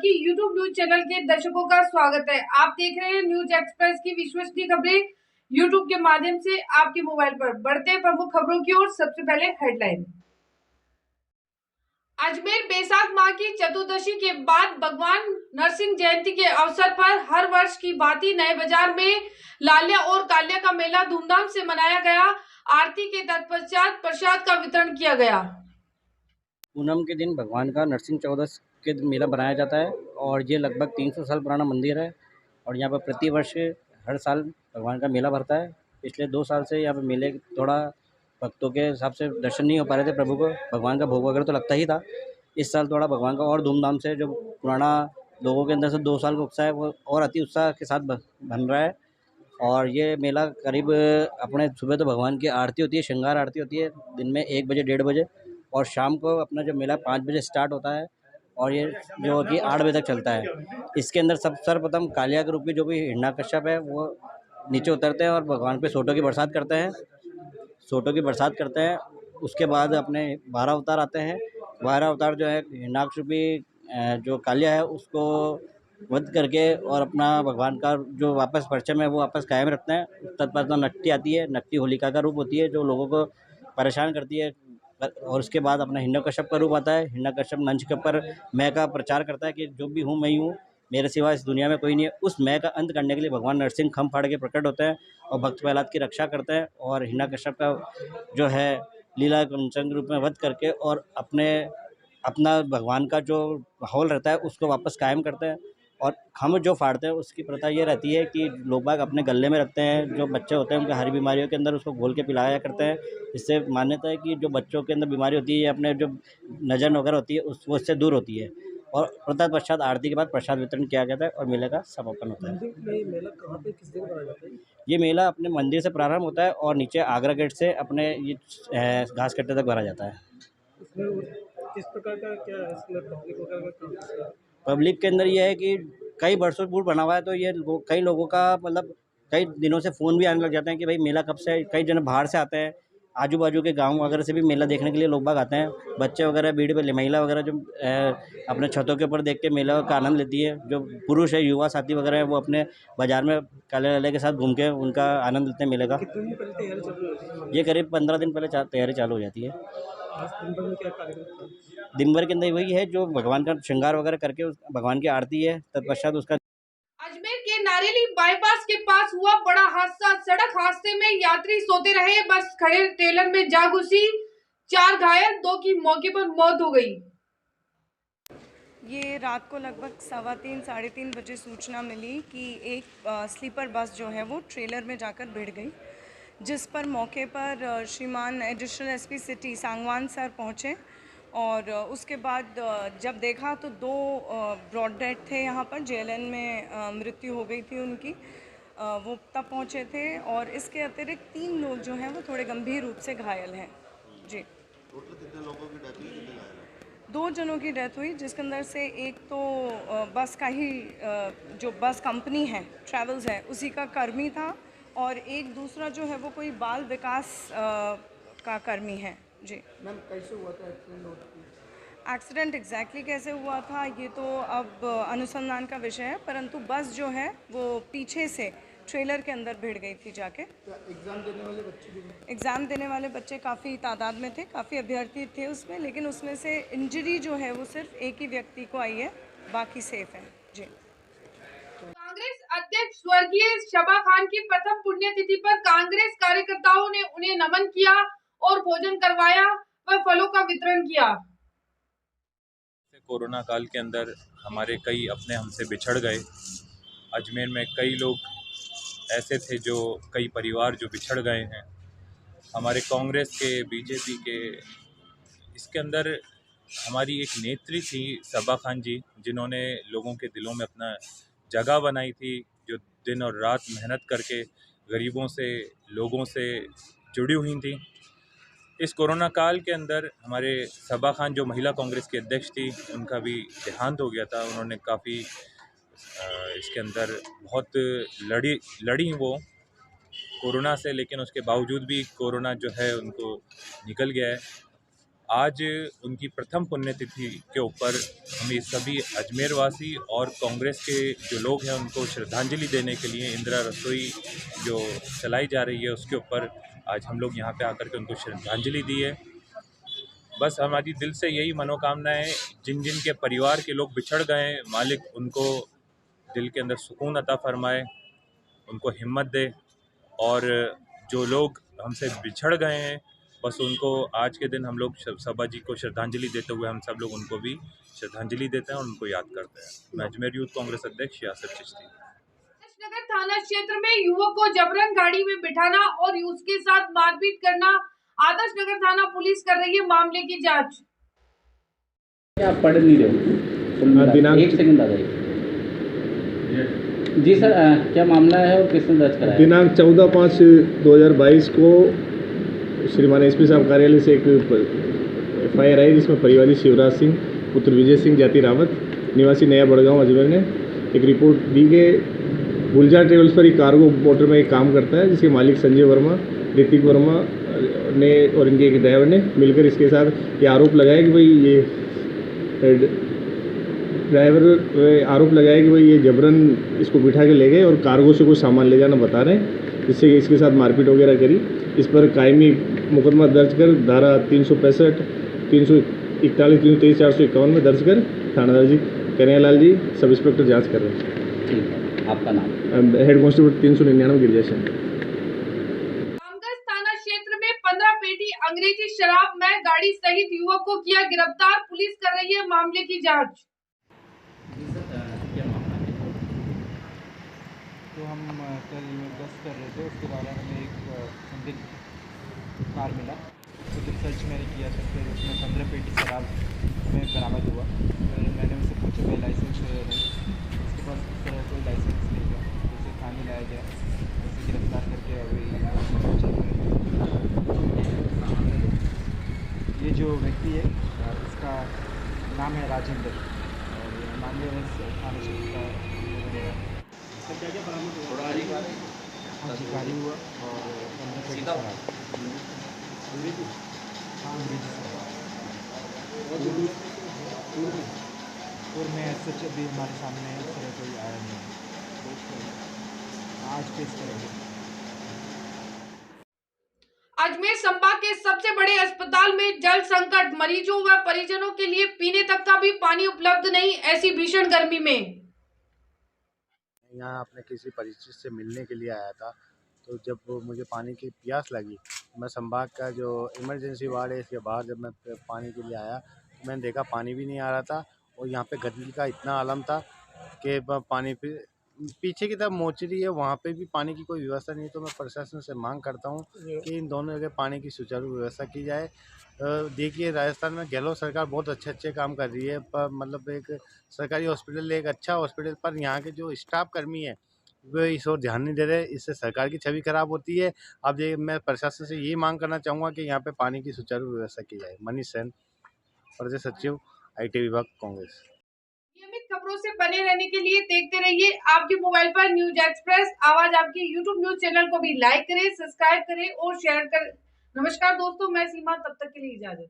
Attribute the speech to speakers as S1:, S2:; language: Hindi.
S1: आपकी YouTube न्यूज चैनल के दर्शकों का स्वागत है। आप देख रहे हैं न्यूज एक्सप्रेस की विश्वसनीय खबरें YouTube के माध्यम से आपके मोबाइल पर। बढ़ते हैं प्रमुख खबरों की ओर। सबसे पहले हेडलाइन। अजमेर बैसाख माह की चतुर्दशी के बाद भगवान नरसिंह जयंती के अवसर पर हर वर्ष की भांति नए बाजार में लाल्या और काल्या का मेला धूमधाम से मनाया गया। आरती के तत्पश्चात प्रसाद का वितरण किया गया।
S2: पूनम के दिन भगवान का नरसिंह चौदस के दिन मेला बनाया जाता है और ये लगभग 300 साल पुराना मंदिर है और यहाँ पर प्रतिवर्ष हर साल भगवान का मेला भरता है। पिछले 2 साल से यहाँ पर मेले थोड़ा भक्तों के हिसाब से दर्शन नहीं हो पा रहे थे प्रभु को। भगवान का भोग वगैरह तो लगता ही था। इस साल थोड़ा भगवान का और धूमधाम से जो पुराना लोगों के अंदर से 2 साल का उत्साह है वो और अति उत्साह के साथ बन रहा है। और ये मेला करीब अपने सुबह तो भगवान की आरती होती है, श्रृंगार आरती होती है दिन में 1 बजे 1:30 बजे और शाम को अपना जो मेला 5 बजे स्टार्ट होता है और ये जो कि 8 बजे तक चलता है। इसके अंदर सर्वप्रथम कालिया के रूप में जो भी हिरण्यकश्यप है वो नीचे उतरते हैं और भगवान पे सोटों की बरसात करते हैं। उसके बाद अपने 12 अवतार आते हैं। 12 अवतार जो है हिरण्याकश्यपी जो कालिया है उसको वध करके और अपना भगवान का जो वापस परचम है वो वापस कायम रखते हैं। तत्पश्चात नकटी आती है। नकटी होलिका का रूप होती है जो लोगों को परेशान करती है। और उसके बाद अपना हिरण्यकश्यप का रूप आता है। हिरण्यकश्यप मंच के ऊपर मैं का प्रचार करता है कि जो भी हूँ मैं ही हूँ, मेरे सिवा इस दुनिया में कोई नहीं है। उस मैं का अंत करने के लिए भगवान नरसिंह खम फाड़ के प्रकट होते हैं और भक्त प्रहलाद की रक्षा करते हैं और हिरण्यकश्यप का जो है लीला कंचन रूप में वध करके और अपना भगवान का जो माहौल रहता है उसको वापस कायम करते हैं। और हम जो फाड़ते हैं उसकी प्रथा ये रहती है कि लोग बाग अपने गले में रखते हैं। जो बच्चे होते हैं उनके हरी बीमारियों के अंदर उसको घोल के पिलाया करते हैं। इससे मान्यता है कि जो बच्चों के अंदर बीमारी होती है या अपने जो नज़र वगैरह होती है वो इससे दूर होती है। और तत्पश्चात आरती के बाद प्रसाद वितरण किया जाता है और मेले का समापन होता है।
S3: मेला कहाँ पे किस जगह बनाया जाता है?
S2: ये मेला अपने मंदिर से प्रारंभ होता है और नीचे आगरा गेट से अपने ये घास कट्टे तक भरा जाता है।
S3: इसमें किस प्रकार का क्या है इसमें पब्लिक वगैरह का काम है?
S2: पब्लिक के अंदर ये है कि कई वर्षों पूर्व बना हुआ है तो ये कई लोगों का मतलब कई दिनों से फ़ोन भी आने लग जाते हैं कि भाई मेला कब से है। कई जन बाहर से आते हैं, आजू बाजू के गांव वगैरह से भी मेला देखने के लिए लोग बाग आते हैं। बच्चे वगैरह भीड़ में महिला वगैरह जो अपने छतों के ऊपर देख के मेला का आनंद लेती है। जो पुरुष है युवा साथी वगैरह है वो अपने बाज़ार में काले लाले के साथ घूम के उनका आनंद लेते हैं मेले का।
S3: कितने दिन पहले तैयारी चल रही होती है?
S2: ये करीब 15 दिन पहले तैयारी चालू हो जाती है।
S3: आज दिन भर में क्या कार्यक्रम था?
S2: दिन भर के अंदर वही है जो भगवान का श्रृंगार वगैरह करके भगवान की आरती है। तत्पश्चात उसका
S1: अजमेर के नारेली बाईपास के पास हुआ बड़ा हादसा। सड़क हादसे में यात्री सोते रहे, बस खड़े ट्रेलर में जा घुसी। 4 घायल, 2 की मौके पर मौत हो गई।
S4: ये रात को लगभग 3:15 साढ़े 3 बजे सूचना मिली कि एक स्लीपर बस जो है वो ट्रेलर में जाकर भिड़ गई, जिस पर मौके पर श्रीमान additional SP city Sangwan sir पहुँचे और उसके बाद जब देखा तो 2 ब्रॉड डेड थे यहाँ पर। जेएलएन में मृत्यु हो गई थी उनकी, वो तब पहुँचे थे। और इसके अतिरिक्त 3 लोग जो हैं वो थोड़े गंभीर रूप से घायल हैं। जी,
S5: टोटल कितने लोगों की डेथ हुई, कितने घायल हैं?
S4: 2 जनों की डेथ हुई, जिसके अंदर से एक तो बस का ही जो बस कंपनी है ट्रैवल्स है उसी का कर्मी था और एक दूसरा जो है वो कोई बाल विकास का कर्मी है। जी
S3: मैम कैसे हुआ था एक्सीडेंट?
S4: एक्सीडेंट एग्जैक्टली कैसे हुआ था ये तो अब अनुसंधान का विषय है, परंतु बस जो है वो पीछे से ट्रेलर के अंदर भिड़ गई थी जाके।
S3: एग्जाम देने वाले बच्चे भी?
S4: एग्ज़ाम देने वाले बच्चे काफ़ी तादाद में थे, काफ़ी अभ्यर्थी थे उसमें, लेकिन उसमें से इंजरी जो है वो सिर्फ एक ही व्यक्ति को आई है, बाकी सेफ है। जी,
S1: कांग्रेस अध्यक्ष स्वर्गीय शबा खान की प्रथम पुण्यतिथि पर कांग्रेस कार्यकर्ताओं ने उन्हें नमन किया और भोजन करवाया व फलों का वितरण किया।
S6: कोरोना काल के अंदर हमारे कई अपने हमसे बिछड़ गए। अजमेर में कई लोग ऐसे थे जो कई परिवार जो बिछड़ गए हैं। हमारे कांग्रेस के, बीजेपी के, इसके अंदर हमारी एक नेत्री थी सबा खान जी, जिन्होंने लोगों के दिलों में अपना जगह बनाई थी, जो दिन और रात मेहनत करके गरीबों से, लोगों से जुड़ी हुई थी। इस कोरोना काल के अंदर हमारे सबा खान जो महिला कांग्रेस की अध्यक्ष थी, उनका भी देहांत हो गया था। उन्होंने काफ़ी इसके अंदर बहुत लड़ी वो कोरोना से, लेकिन उसके बावजूद भी कोरोना जो है उनको निकल गया है। आज उनकी प्रथम पुण्यतिथि के ऊपर हम ये सभी अजमेर वासी और कांग्रेस के जो लोग हैं उनको श्रद्धांजलि देने के लिए इंदिरा रसोई जो चलाई जा रही है उसके ऊपर आज हम लोग यहाँ पे आकर के उनको श्रद्धांजलि दी है। बस हमारी दिल से यही मनोकामना है, जिन जिन के परिवार के लोग बिछड़ गए हैं, मालिक उनको दिल के अंदर सुकून अता फरमाए, उनको हिम्मत दे, और जो लोग हमसे बिछड़ गए हैं बस उनको आज के दिन हम लोग सभा जी को श्रद्धांजलि देते हुए हम सब लोग उनको भी श्रद्धांजलि देते हैं और उनको याद करते हैं। मैं अजमेर यूथ कांग्रेस अध्यक्ष यासिर चिश्ती।
S1: नगर थाना क्षेत्र में युवक को जबरन गाड़ी में बिठाना और उसके साथ मारपीट करना, आदर्श नगर थाना पुलिस कर रही है मामले की जांच।
S7: आप पढ़ नहीं रहे हो, एक सेकंड आ जाइए। जी सर, क्या मामला है और किसने दर्ज कराया?
S8: दिनांक 14/5/2022 को श्रीमान एसपी साहब कार्यालय से एक FIR आई जिसमें परिवादी शिवराज सिंह पुत्र विजय सिंह जाति रावत निवासी नया बड़गांव अजमेर ने एक रिपोर्ट दी कि गुलजार ट्रेवल्स पर एक कार्गो मोटर में एक काम करता है जिसके मालिक संजय वर्मा, ऋतिक वर्मा ने और इनके एक ड्राइवर ने मिलकर इसके साथ ये आरोप लगाया कि भाई ये जबरन इसको बिठा के ले गए और कार्गो से कुछ सामान ले जाना बता रहे हैं, जिससे इसके साथ मारपीट वगैरह करी। इस पर कायमी मुकदमा दर्ज कर धारा 365, 341, 323, 451 में दर्ज कर थानादार जी कन्हैयालाल जी सब इंस्पेक्टर जांच कर रहे हैं।
S7: ठीक है, आपका नाम?
S8: Head constable 399 Girija.
S1: रामगंज थाना क्षेत्र में 15 पेटी अंग्रेजी शराब में गाड़ी सहित युवक को किया गिरफ्तार, पुलिस कर रही है मामले की जांच।
S7: क्या मामला है?
S9: तो हम कल गश्त कर रहे थे, उसके दौरान हमें एक संदिग्ध कार मिला, उसको जब सर्च मैंने किया तो फिर उसमें 15 पेटी शराब में बरामद हुआ। फिर मैंने उनसे पूछा भाई लाइसेंस है या नहीं, उसके पास इस तरह कोई लाइसेंस नहीं था, उसे थाने लाया गया, उसे गिरफ्तार करके अभी ये जो व्यक्ति है इसका नाम है राजेंद्र और मामले में थाना क्षेत्र का
S3: क्या बरामद हुआ?
S9: हाँ जी, गाड़ी हुआ और 15 पेटी शराब।
S3: अंग्रेजी?
S9: हाँ, अंग्रेजी शराब। और मैं सच अभी हमारे सामने इस तरह कोई आया नहीं है, आज पेश करेंगे।
S1: अजमेर संभाग के सबसे बड़े अस्पताल में जल संकट, मरीजों व परिजनों के लिए पीने तक का भी पानी उपलब्ध नहीं, ऐसी भीषण गर्मी में।
S5: यहाँ अपने किसी परिचित से मिलने के लिए आया था, तो जब मुझे पानी की प्यास लगी, मैं संभाग का जो इमरजेंसी वार्ड है इसके बाहर जब मैं पानी के लिए आया तो मैंने देखा पानी भी नहीं आ रहा था और यहाँ पे गंदगी का इतना आलम था कि पानी पीछे की तरफ मोचरी है वहाँ पे भी पानी की कोई व्यवस्था नहीं है। तो मैं प्रशासन से मांग करता हूँ कि इन दोनों जगह पानी की सुचारू व्यवस्था की जाए। देखिए राजस्थान में गहलोत सरकार बहुत अच्छे काम कर रही है, पर मतलब एक सरकारी हॉस्पिटल एक अच्छा हॉस्पिटल, पर यहाँ के जो स्टाफ कर्मी है वो इस ओर ध्यान नहीं दे रहे, इससे सरकार की छवि खराब होती है। अब ये मैं प्रशासन से ये मांग करना चाहूँगा कि यहाँ पे पानी की सुचारू व्यवस्था की जाए। मनीष सेन, प्रदेश सचिव IT विभाग कांग्रेस।
S1: नियमित खबरों से बने रहने के लिए देखते रहिए आपके मोबाइल पर न्यूज एक्सप्रेस आवाज। आपके YouTube न्यूज चैनल को भी लाइक करें, सब्सक्राइब करें और शेयर करें। नमस्कार दोस्तों, मैं सीमा, तब तक के लिए इजाजत।